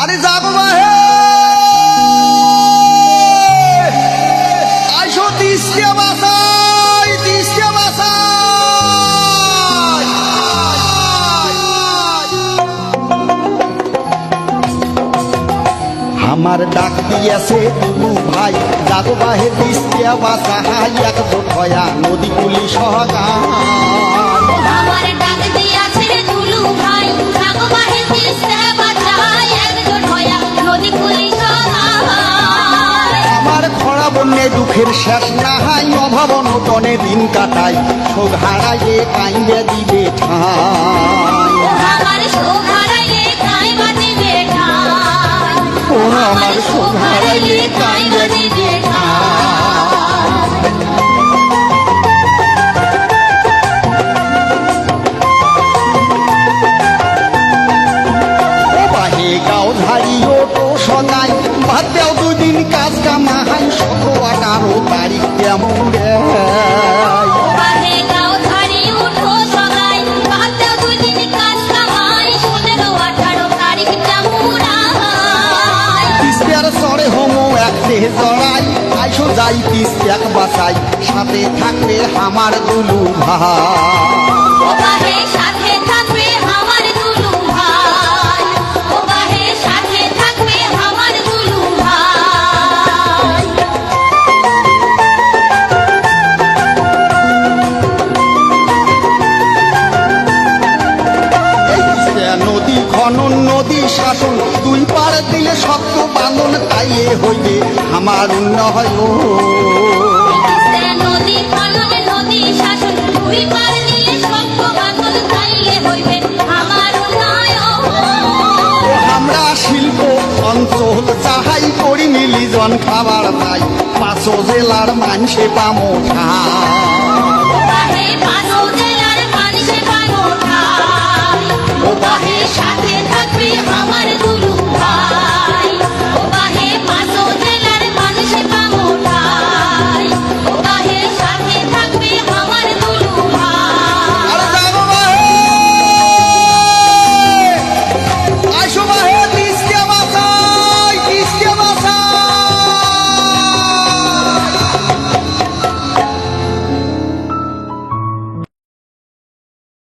আরে যাবো বাহে আইসো তিসকে বাসাই তিসকে বাসাই আমার ডাক দিয়েছে তুলু ভাই যাবো বাহে তিসকে বাসাই এক ভয়া নদী কুলি সহগা আমার ডাক দিয়াছে তুলু ভাই যাবো বাহে তিসকে বাসাই একজোট হইয়া নদী কুলি সহায় আমার খরা বন্যে দুঃখের শেষ নাহাই অভাব নটনে দিন কাটাই শোক হারাইয়ে পাইবে দিবে ঠাই আমার শোক হারাইলে তাই বাঁচিবে ঠাই ও আমার শোক হারাইলে তাই বাঁচিবে ও বাহে গাও ধারি ওটো সদাই ভাত দেও দুদিন কাজ কামাহাই 17-18 তারিখ কেমন রে বাহে গাও ধারি উঠো সবাই বাদে দুই দিন কাজ কামাই 17-18 তারিখ জামুরাই তিস্তার সরে হোমো এক দেহ জড়াই আইসো যাই তিস্ত এক বাসাই সাথে থাকবে আমার দুলু ভাই ও বাহে সাথে থাকবে আমার দুলু ভাই ও বাহে সাথে থাকবে আমার দুলু ভাই নদী খনন নদী শাসন দুই পার দিলে শক্ত বাঁধন তাইয়ে হইবে আমার উন্নয় নদী খননে নদী শাসন দুই পার দিলে শক্ত বাঁধন তাইলে হইবে আমার উন্নয়ন আমরা শিল্প অঞ্চল চাহাই করি মিলিজন খাবার নাই 5 জেলার মানুষে পামো বাহে পাঁচ